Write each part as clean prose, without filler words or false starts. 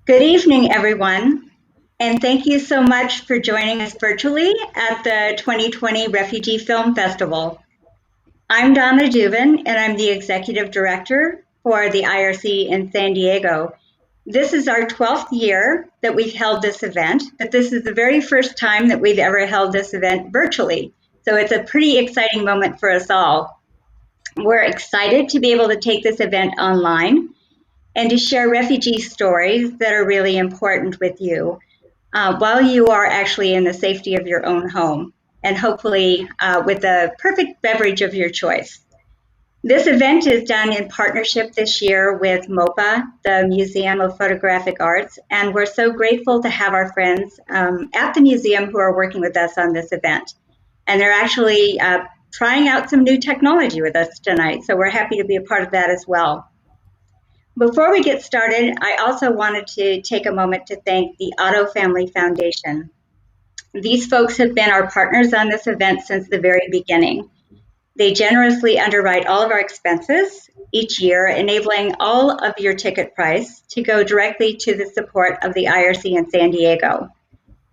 Good evening, everyone, and thank you so much for joining us virtually at the 2020 Refugee Film Festival. I'm Donna Dubin, and I'm the Executive Director for the IRC in San Diego. This is our 12th year that we've held this event, but this is the very first time that we've ever held this event virtually. So it's a pretty exciting moment for us all. We're excited to be able to take this event online and to share refugee stories that are really important with you while you are actually in the safety of your own home and hopefully with the perfect beverage of your choice. This event is done in partnership this year with MOPA, the Museum of Photographic Arts, and we're so grateful to have our friends at the museum who are working with us on this event. And they're actually trying out some new technology with us tonight, so we're happy to be a part of that as well. Before we get started, I also wanted to take a moment to thank the Otto Family Foundation. These folks have been our partners on this event since the very beginning. They generously underwrite all of our expenses each year, enabling all of your ticket price to go directly to the support of the IRC in San Diego.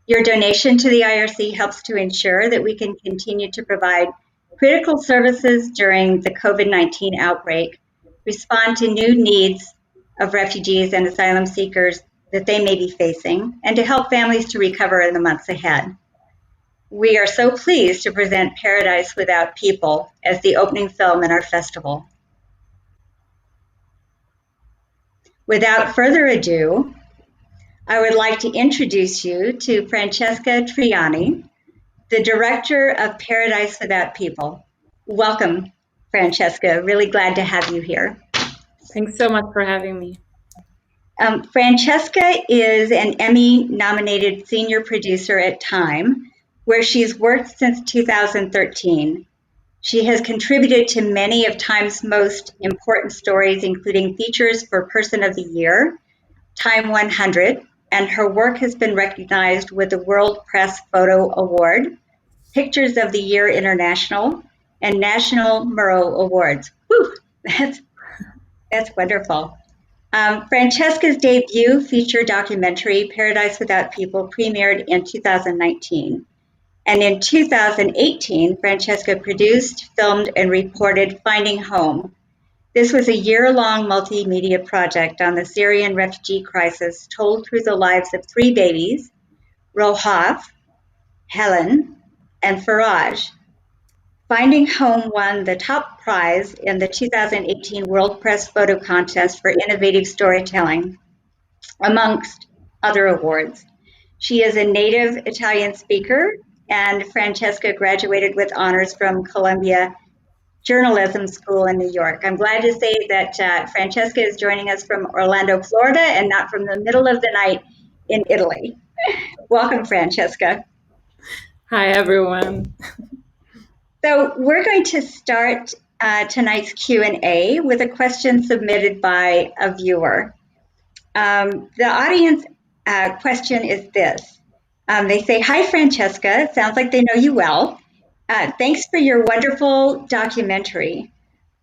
Your donation to the IRC helps to ensure that we can continue to provide critical services during the COVID-19 outbreak, respond to new needs of refugees and asylum seekers that they may be facing, and to help families to recover in the months ahead. We are so pleased to present Paradise Without People as the opening film in our festival. Without further ado, I would like to introduce you to Francesca Trianni, the director of Paradise Without People. Welcome, Francesca. Really glad to have you here. Thanks so much for having me. Francesca is an Emmy-nominated senior producer at Time, where she's worked since 2013. She has contributed to many of Time's most important stories, including features for Person of the Year, Time 100, and her work has been recognized with the World Press Photo Award, Pictures of the Year International, and National Murrow Awards. Whew, that's wonderful. Francesca's debut feature documentary, Paradise Without People, premiered in 2019. And in 2018, Francesca produced, filmed, and reported Finding Home. This was a year-long multimedia project on the Syrian refugee crisis told through the lives of three babies, Rohaf, Helen, and Faraj. Finding Home won the top prize in the 2018 World Press Photo Contest for Innovative Storytelling, amongst other awards. She is a native Italian speaker, and Francesca graduated with honors from Columbia Journalism School in New York. I'm glad to say that Francesca is joining us from Orlando, Florida, and not from the middle of the night in Italy. Welcome, Francesca. Hi, everyone. So we're going to start tonight's Q&A with a question submitted by a viewer. The audience question is this. They say, "Hi, Francesca. It sounds like they know you well. Thanks for your wonderful documentary.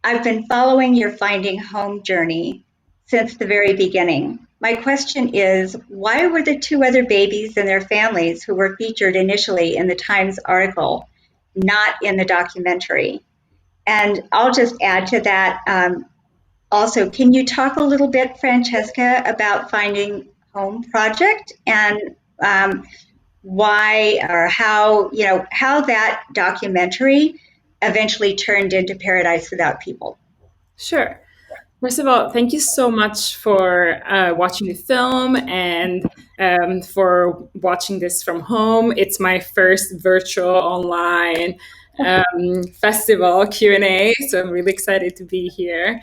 I've been following your Finding Home journey since the very beginning. My question is, why were the two other babies and their families who were featured initially in the Times article not in the documentary?" And I'll just add to that. Also, can you talk a little bit, Francesca, about Finding Home Project and why or how that documentary eventually turned into Paradise Without People? Sure. First of all, thank you so much for watching the film and for watching this from home. It's my first virtual online festival Q&A, so I'm really excited to be here.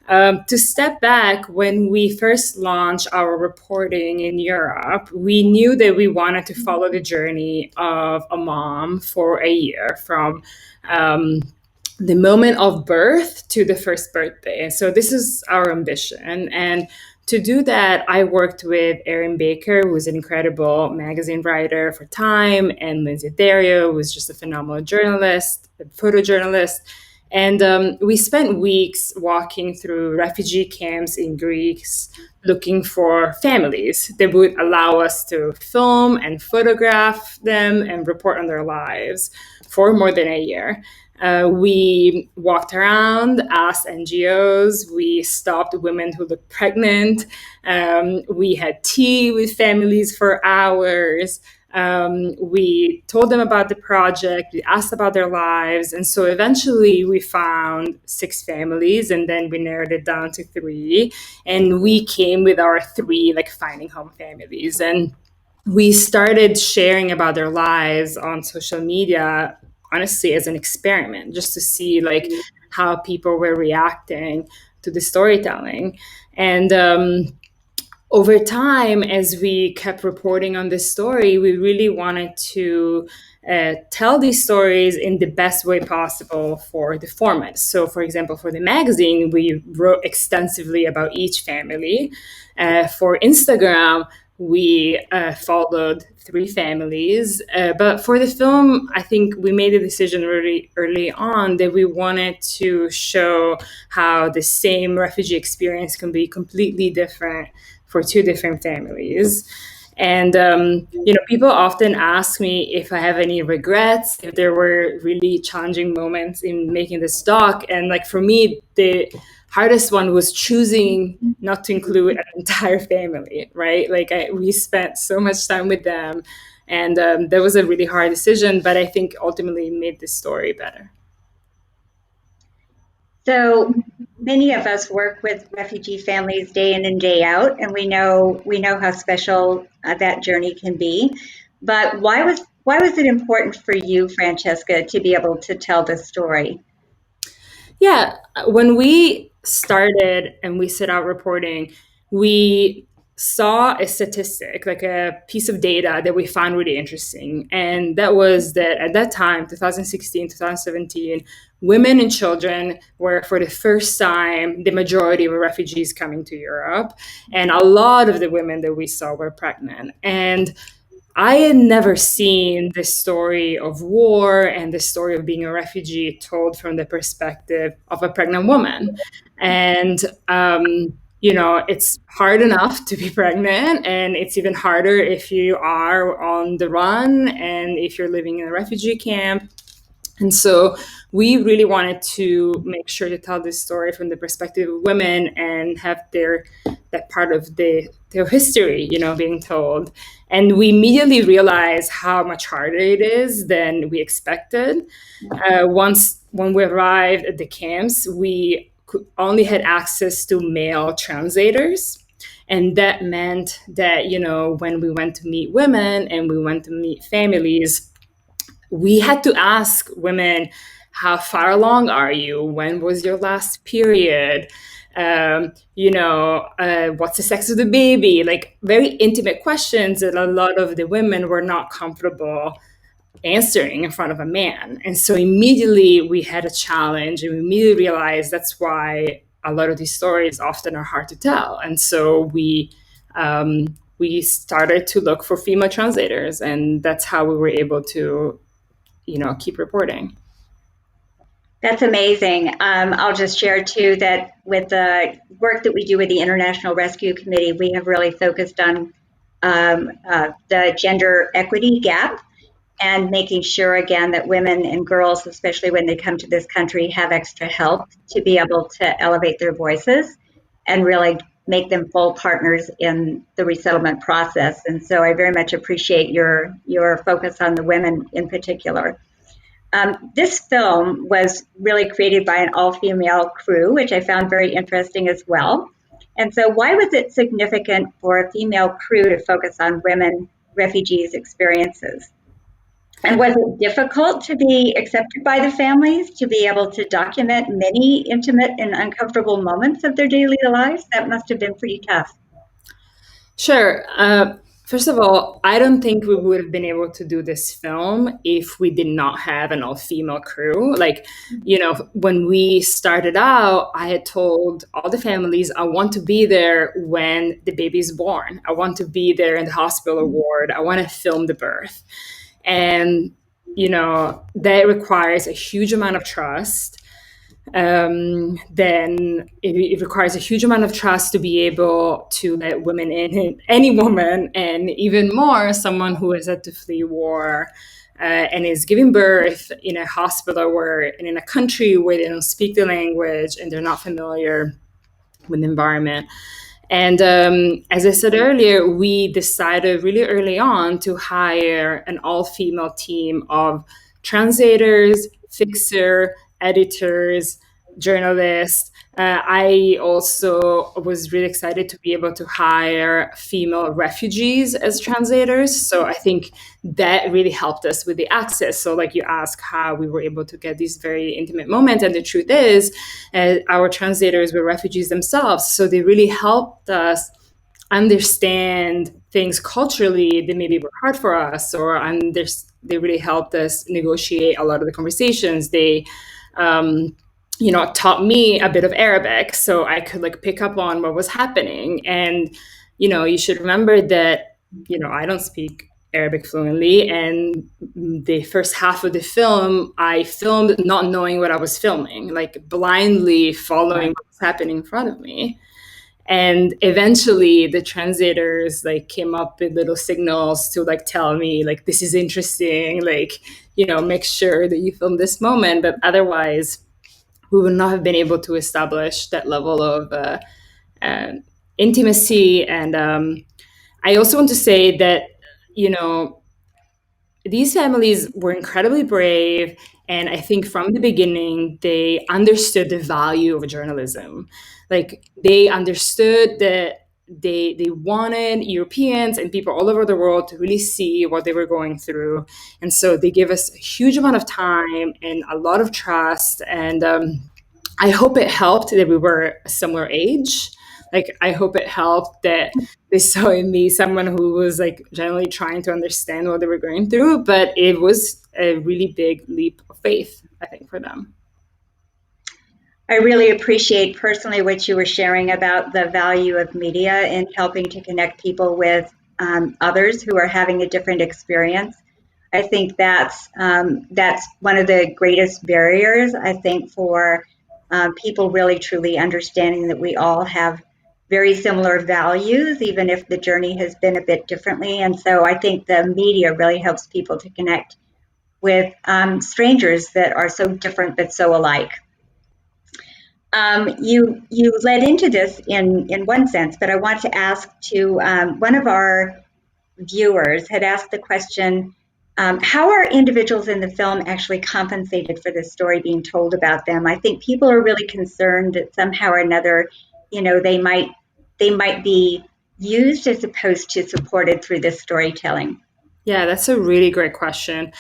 To step back, when we first launched our reporting in Europe, we knew that we wanted to follow the journey of a mom for a year from the moment of birth to the first birthday. And so this is our ambition. And to do that, I worked with Erin Baker, who's an incredible magazine writer for Time, and Lindsay Dario, who's just a phenomenal journalist, a photojournalist. And we spent weeks walking through refugee camps in Greece, looking for families that would allow us to film and photograph them and report on their lives for more than a year. We walked around, asked NGOs, we stopped women who looked pregnant, we had tea with families for hours. We told them about the project, we asked about their lives. And so eventually we found 6 families, and then we narrowed it down to 3. And we came with our 3 like finding home families. And we started sharing about their lives on social media, honestly, as an experiment, just to see like how people were reacting to the storytelling. And over time, as we kept reporting on this story, we really wanted to tell these stories in the best way possible for the format. So, for example, for the magazine, we wrote extensively about each family. For Instagram, we followed 3 families. But for the film, I think we made a decision really early on that we wanted to show how the same refugee experience can be completely different for 2 different families. And, people often ask me if I have any regrets, if there were really challenging moments in making this doc. And like for me, the hardest one was choosing not to include an entire family, right? Like we spent so much time with them. And that was a really hard decision, but I think ultimately made this story better. So many of us work with refugee families day in and day out, and we know how special that journey can be. But why was it important for you, Francesca, to be able to tell this story? Yeah, when we started and we set out reporting, we saw a statistic, like a piece of data that we found really interesting. And that was that at that time, 2016, 2017, women and children were, for the first time, the majority of refugees coming to Europe. And a lot of the women that we saw were pregnant. And I had never seen this story of war and the story of being a refugee told from the perspective of a pregnant woman. And, it's hard enough to be pregnant, and it's even harder if you are on the run and if you're living in a refugee camp. And so we really wanted to make sure to tell this story from the perspective of women and have that part of their history, being told. And we immediately realized how much harder it is than we expected. Once when we arrived at the camps, we only had access to male translators. And that meant that, when we went to meet women and we went to meet families, we had to ask women, how far along are you? When was your last period? What's the sex of the baby? Like very intimate questions that a lot of the women were not comfortable answering in front of a man. And so immediately we had a challenge, and we immediately realized that's why a lot of these stories often are hard to tell. And so we started to look for female translators, and that's how we were able to keep reporting. That's amazing. I'll just share too that with the work that we do with the International Rescue Committee, we have really focused on the gender equity gap and making sure again that women and girls, especially when they come to this country, have extra help to be able to elevate their voices and really make them full partners in the resettlement process. And so I very much appreciate your focus on the women in particular. This film was really created by an all-female crew, which I found very interesting as well. And so why was it significant for a female crew to focus on women refugees' experiences? And was it difficult to be accepted by the families, to be able to document many intimate and uncomfortable moments of their daily lives? That must have been pretty tough. Sure. First of all, I don't think we would have been able to do this film if we did not have an all-female crew. Like, when we started out, I had told all the families, I want to be there when the baby's born. I want to be there in the hospital ward. I want to film the birth. And, that requires a huge amount of trust. then it requires a huge amount of trust to be able to let women in, any woman, and even more someone who has had to flee war and is giving birth in a hospital where, and in a country where they don't speak the language and they're not familiar with the environment. And as I said earlier, we decided really early on to hire an all-female team of translators, fixer, editors, journalists. I also was really excited to be able to hire female refugees as translators. So I think that really helped us with the access. So, like you ask how we were able to get these very intimate moments. And the truth is, our translators were refugees themselves. So they really helped us understand things culturally that maybe were hard for us, or they really helped us negotiate a lot of the conversations. They taught me a bit of Arabic so I could like pick up on what was happening. And you should remember that I don't speak Arabic fluently, and the first half of the film I filmed not knowing what I was filming, like blindly following what was happening in front of me. And eventually the translators like came up with little signals to like tell me like, this is interesting, like make sure that you film this moment, but otherwise we would not have been able to establish that level of uh, intimacy. And I also want to say that you know these families were incredibly brave, and I think from the beginning they understood the value of journalism. Like they understood that they wanted Europeans and people all over the world to really see what they were going through, and so they gave us a huge amount of time and a lot of trust. And I hope it helped that we were a similar age. Like, I hope it helped that they saw in me someone who was like generally trying to understand what they were going through. But it was a really big leap of faith, I think, for them. I really appreciate personally what you were sharing about the value of media in helping to connect people with others who are having a different experience. I think that's one of the greatest barriers, I think, for people really truly understanding that we all have very similar values, even if the journey has been a bit differently. And so I think the media really helps people to connect with strangers that are so different but so alike. You led into this in one sense, but I want to ask to one of our viewers had asked the question, how are individuals in the film actually compensated for the story being told about them? I think people are really concerned that somehow or another, they might be used as opposed to supported through this storytelling. Yeah, that's a really great question.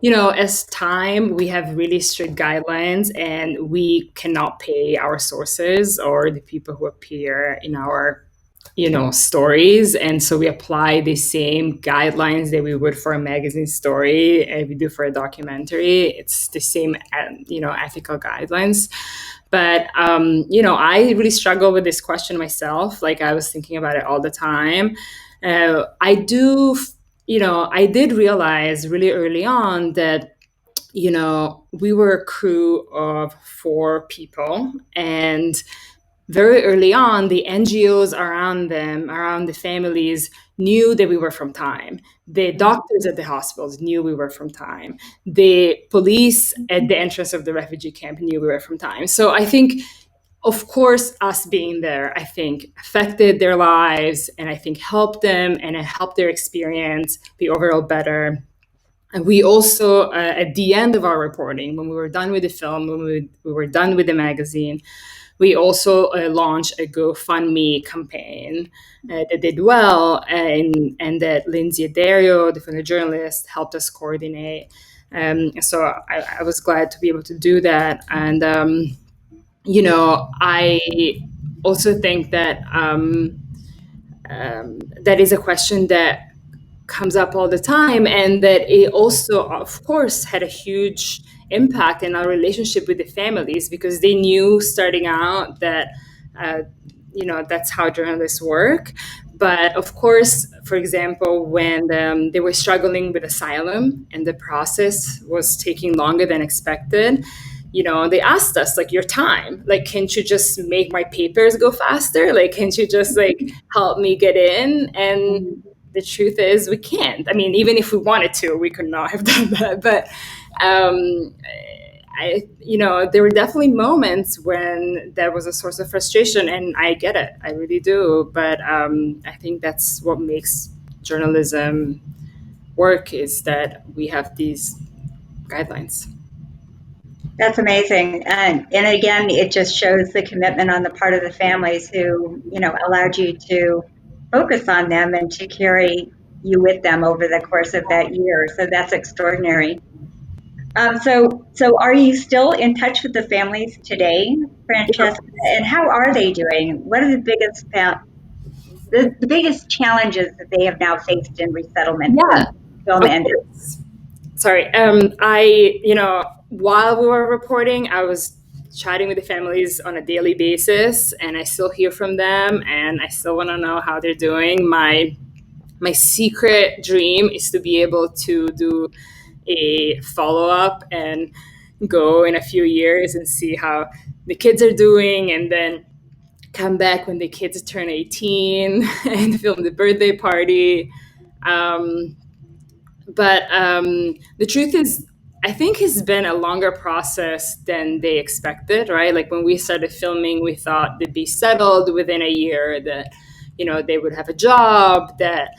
As time, we have really strict guidelines, and we cannot pay our sources or the people who appear in our stories. And so we apply the same guidelines that we would for a magazine story and we do for a documentary. It's the same ethical guidelines. But I really struggle with this question myself. Like, I was thinking about it all the time. I did realize really early on that we were a crew of 4 people, and very early on, the NGOs around the families, knew that we were from Time. The doctors at the hospitals knew we were from Time. The police at the entrance of the refugee camp knew we were from Time. So I think, of course, us being there, I think, affected their lives, and I think helped them, and it helped their experience be overall better. And we also, at the end of our reporting, when we were done with the film, when we were done with the magazine, we also launched a GoFundMe campaign that did well, and that Lindsay Adario, the photojournalist, helped us coordinate. So I was glad to be able to do that. And, I also think that that is a question that comes up all the time, and that it also, of course, had a huge impact in our relationship with the families, because they knew starting out that uh, that's how journalists work. But of course, for example, when they were struggling with asylum and the process was taking longer than expected, they asked us, like, your time, like, can't you just make my papers go faster? Like, can't you just like help me get in? And the truth is we can't. I mean, even if we wanted to, we could not have done that. But um, there were definitely moments when there was a source of frustration, and I get it, I really do. But I think that's what makes journalism work, is that we have these guidelines. That's amazing. And again, it just shows the commitment on the part of the families who, allowed you to focus on them and to carry you with them over the course of that year. So that's extraordinary. So are you still in touch with the families today, Yeah. Francesca? And how are they doing? What are the biggest challenges that they have now faced in resettlement since Yeah, the film of ended? course. Sorry. While we were reporting, I was chatting with the families on a daily basis, and I still hear from them, and I still want to know how they're doing. My secret dream is to be able to do a follow up and go in a few years and see how the kids are doing, and then come back when the kids turn 18 and film the birthday party. Um, but the truth is, I think it's been a longer process than they expected, right? Like when we started filming, we thought they'd be settled within a year, that, they would have a job, that,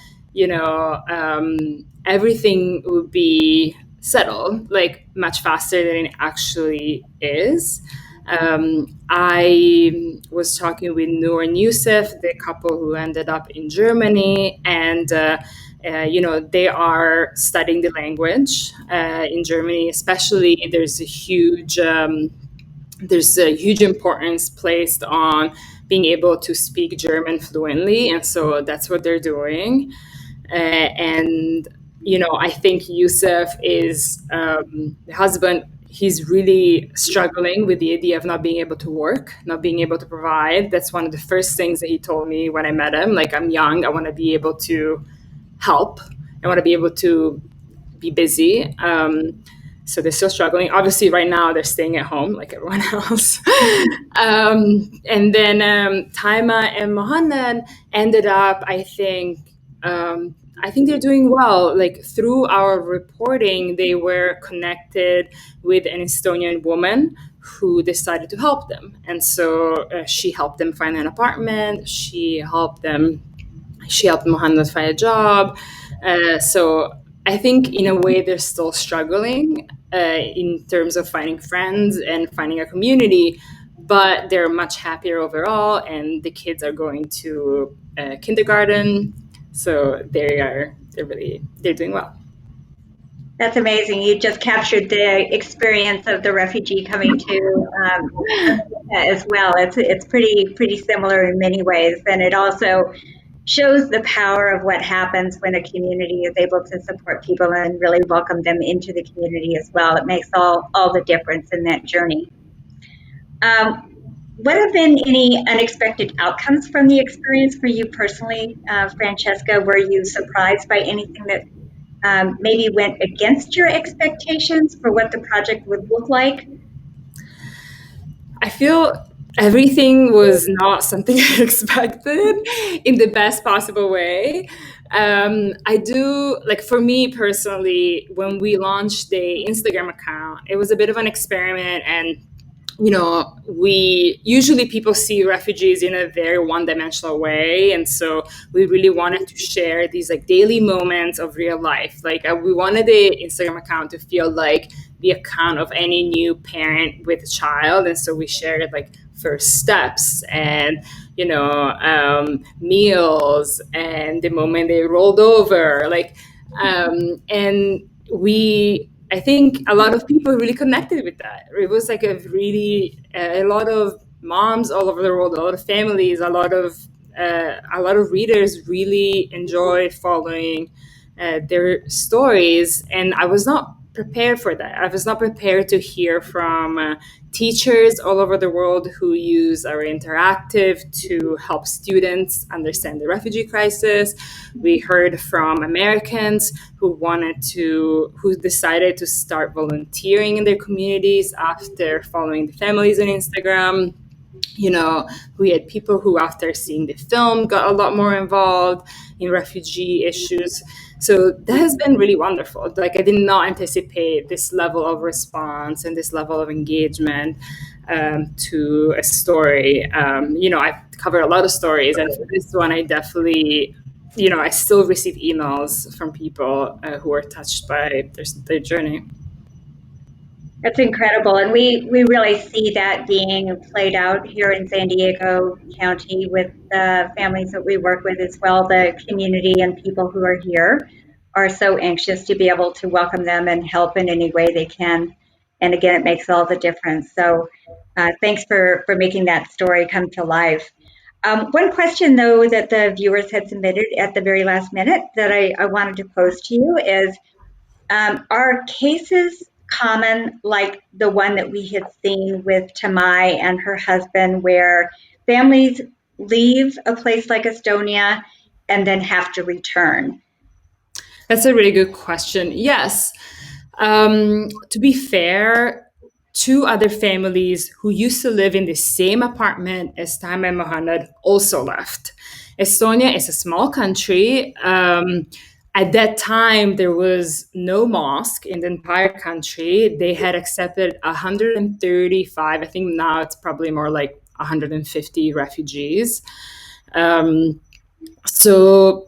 everything would be settled, like much faster than it actually is. I was talking with Noor and Youssef, the couple who ended up in Germany, and they are studying the language in Germany. Especially, there's a huge importance placed on being able to speak German fluently, and so that's what they're doing. And I think Yusuf is the husband. He's really struggling with the idea of not being able to work, not being able to provide. That's one of the first things that he told me when I met him. Like, I'm young, I want to be able to help. I want to be able to be busy. So they're still struggling. Obviously, right now they're staying at home like everyone else. And then Taima and Mohanad ended up, I think they're doing well. Like, through our reporting, they were connected with an Estonian woman who decided to help them, and so she helped them find an apartment. She helped Mohanad find a job. So I think, in a way, they're still struggling in terms of finding friends and finding a community, but they're much happier overall, and the kids are going to kindergarten, so they're doing well. That's amazing. You just captured the experience of the refugee coming to as well. It's pretty similar in many ways, and it also shows the power of what happens when a community is able to support people and really welcome them into the community as well. It makes all the difference in that journey. Um, what have been any unexpected outcomes from the experience for you personally, Francesca? Were you surprised by anything that maybe went against your expectations for what the project would look like? I feel everything was not something I expected in the best possible way. I do, like, for me personally, when we launched the Instagram account, it was a bit of an experiment, and we usually, people see refugees in a very one-dimensional way, and so we really wanted to share these like daily moments of real life. Like, we wanted the Instagram account to feel like the account of any new parent with a child, and so we shared like first steps and meals and the moment they rolled over, like, and we I think a lot of people really connected with that. It was like a lot of moms all over the world, a lot of families, a lot of readers really enjoyed following their stories. And I was not prepared for that. I was not prepared to hear from teachers all over the world who use our interactive to help students understand the refugee crisis. We heard from Americans who decided to start volunteering in their communities after following the families on Instagram. We had people who, after seeing the film, got a lot more involved in refugee issues. So that has been really wonderful. Like, I did not anticipate this level of response and this level of engagement to a story. I've covered a lot of stories, and for this one, I definitely, I still receive emails from people who are touched by their journey. That's incredible. And we really see that being played out here in San Diego County with the families that we work with as well. The community and people who are here are so anxious to be able to welcome them and help in any way they can. And again, it makes all the difference. So thanks for making that story come to life. One question, though, that the viewers had submitted at the very last minute that I wanted to pose to you is, are cases common like the one that we had seen with Tamai and her husband, where families leave a place like Estonia and then have to return? That's a really good question. Yes. To be fair, two other families who used to live in the same apartment as Time and Mohammed also left. Estonia is a small country. At that time, there was no mosque in the entire country. They had accepted 135, I think now it's probably more like 150 refugees. Um, so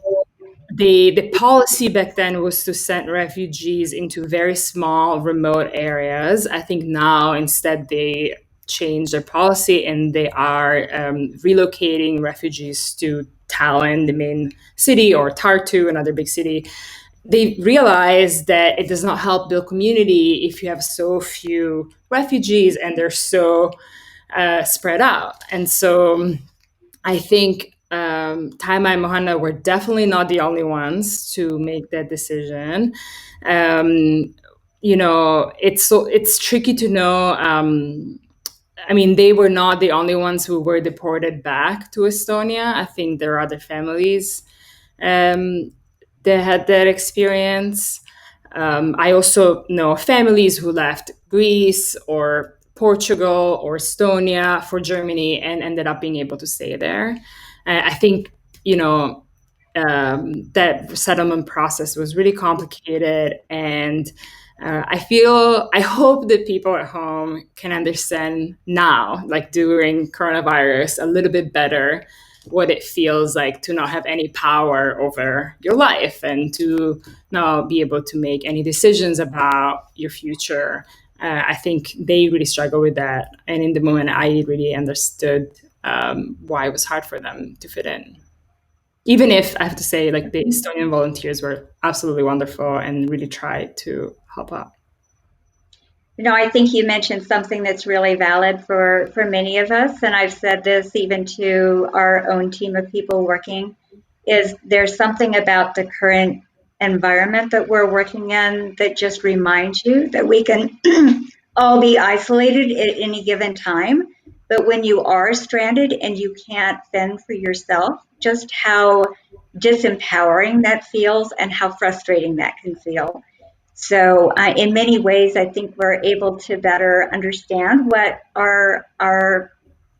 the policy back then was to send refugees into very small remote areas. I think now instead they changed their policy and they are relocating refugees to Tallinn, the main city, or Tartu, another big city. They realize that it does not help build community if you have so few refugees and they're so spread out. And so I think Taima and Mohanna were definitely not the only ones to make that decision. It's tricky to know. I mean, they were not the only ones who were deported back to Estonia. I think there are other families um, that had that experience. I also know families who left Greece or Portugal or Estonia for Germany and ended up being able to stay there. I think, you know, that settlement process was really complicated. And I hope that people at home can understand now, like during coronavirus, a little bit better what it feels like to not have any power over your life and to not be able to make any decisions about your future. I think they really struggle with that. And in the moment, I really understood why it was hard for them to fit in. Even if I have to say, like, the Estonian volunteers were absolutely wonderful and really tried to help out. I think you mentioned something that's really valid for many of us, and I've said this even to our own team of people working, is there's something about the current environment that we're working in that just reminds you that we can all be isolated at any given time. But when you are stranded and you can't fend for yourself, just how disempowering that feels and how frustrating that can feel. So, in many ways, I think we're able to better understand what our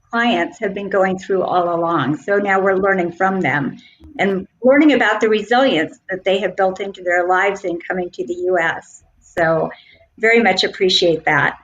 clients have been going through all along. So now we're learning from them and learning about the resilience that they have built into their lives in coming to the U.S. So, very much appreciate that.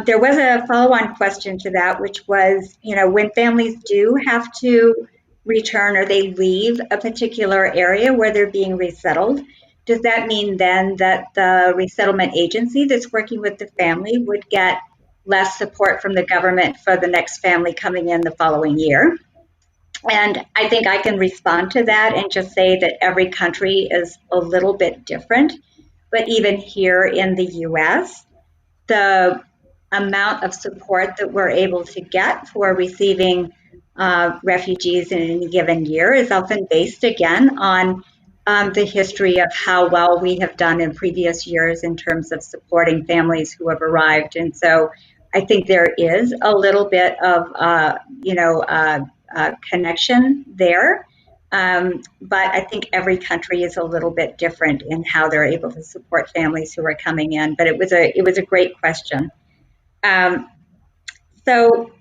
There was a follow-on question to that, which was, when families do have to return or they leave a particular area where they're being resettled, does that mean then that the resettlement agency that's working with the family would get less support from the government for the next family coming in the following year? And I think I can respond to that and just say that every country is a little bit different. But even here in the US, the amount of support that we're able to get for receiving refugees in any given year is often based again on the history of how well we have done in previous years in terms of supporting families who have arrived. And so I think there is a little bit of, connection there. But I think every country is a little bit different in how they're able to support families who are coming in. But it was a great question. Um, so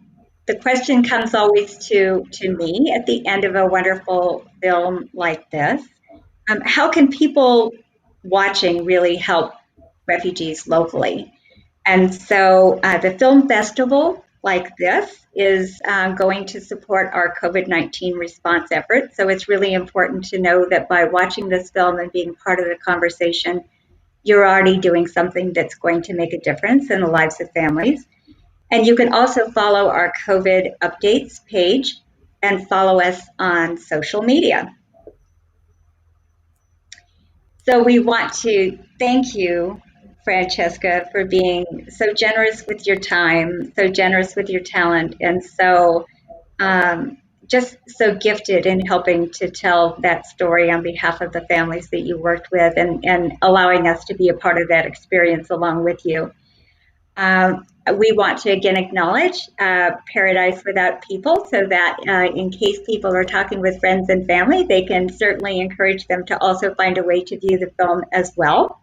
the question comes always to me at the end of a wonderful film like this. How can people watching really help refugees locally? And so the film festival like this is going to support our COVID-19 response efforts. So it's really important to know that by watching this film and being part of the conversation, you're already doing something that's going to make a difference in the lives of families. And you can also follow our COVID updates page and follow us on social media. So we want to thank you, Francesca, for being so generous with your time, so generous with your talent, and so just so gifted in helping to tell that story on behalf of the families that you worked with and allowing us to be a part of that experience along with you. We want to again acknowledge Paradise Without People so that in case people are talking with friends and family, they can certainly encourage them to also find a way to view the film as well.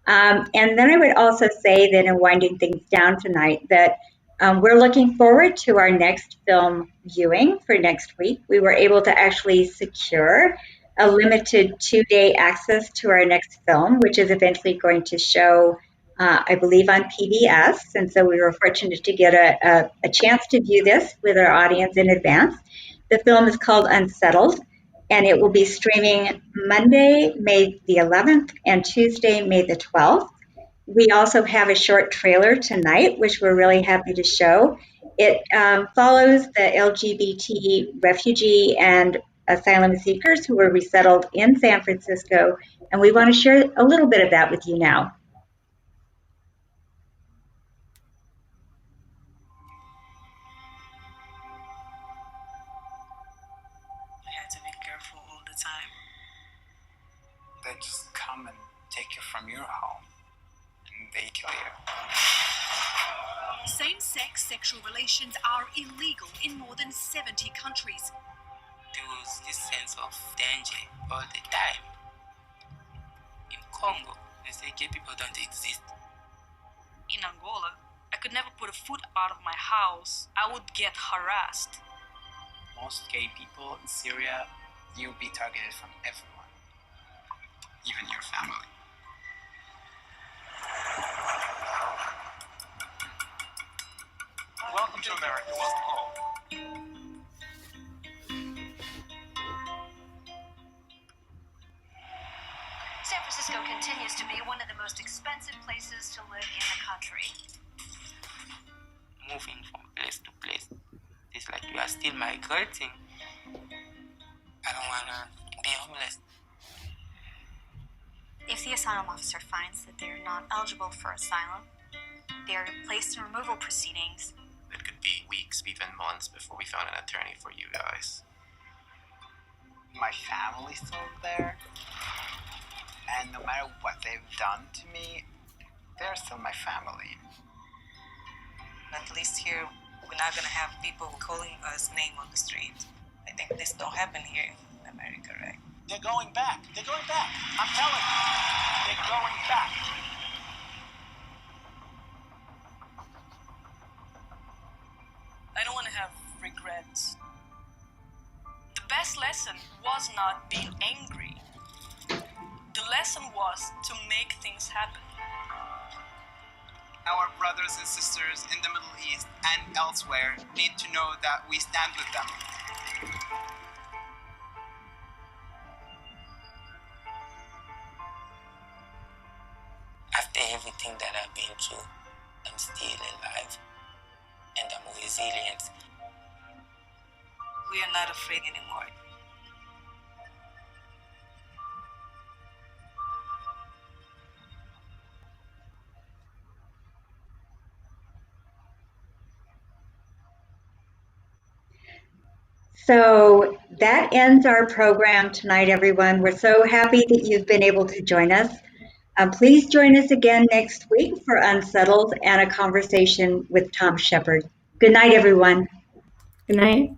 And then I would also say that in winding things down tonight, that we're looking forward to our next film viewing for next week. We were able to actually secure a limited 2-day access to our next film, which is eventually going to show, I believe, on PBS. And so we were fortunate to get a chance to view this with our audience in advance. The film is called Unsettled, and it will be streaming Monday, May the 11th, and Tuesday, May the 12th. We also have a short trailer tonight, which we're really happy to show. It follows the LGBT refugee and asylum seekers who were resettled in San Francisco, and we want to share a little bit of that with you now. All the time. They just come and take you from your home and they kill you. Same-sex sexual relations are illegal in more than 70 countries. There was this sense of danger all the time. In Congo, they say gay people don't exist. In Angola, I could never put a foot out of my house. I would get harassed. Most gay people in Syria, you'll be targeted from everyone, even your family. Welcome to America. Welcome home. San Francisco continues to be one of the most expensive places to live in the country. Moving from place to place, it's like you are still migrating. I don't wanna be homeless. If the asylum officer finds that they're not eligible for asylum, they are placed in removal proceedings. It could be weeks, even months, before we found an attorney for you guys. My family's still there, and no matter what they've done to me, they're still my family. At least here, we're not gonna have people calling us name on the street. I think this don't happen here in America, right? They're going back. They're going back. I'm telling you. They're going back. I don't wanna have regrets. The best lesson was not being angry. The lesson was to make things happen. Our brothers and sisters in the Middle East and elsewhere need to know that we stand with them. After everything that I've been through, I'm still alive and I'm resilient. We are not afraid anymore. So that ends our program tonight, everyone. We're so happy that you've been able to join us. Please join us again next week for Unsettled and a conversation with Tom Shepard. Good night, everyone. Good night.